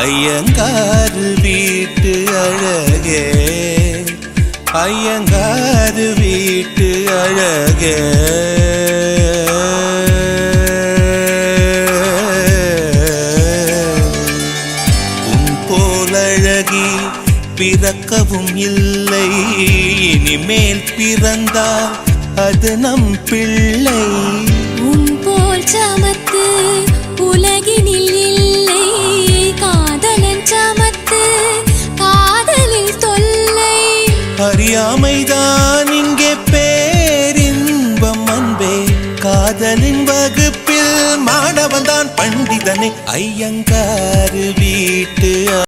ஐயங்காறு வீட்டு அழகே, ஐயங்காறு வீட்டு அழகே. உன் போலழகி பிறக்கவும் இல்லை, இனிமேல் பிறந்தால் அது நம் பிள்ளை. உன் போல் சமத்து உலகினில் இல்லை, காதலன் சமத்து காதலில் தொல்லை. அறியாமைதான் இங்கே பேரின்பம் அன்பே, காதலின் வகுப்பில் மாணவன்தான் பண்டிதனே. ஐயங்காறு வீட்டு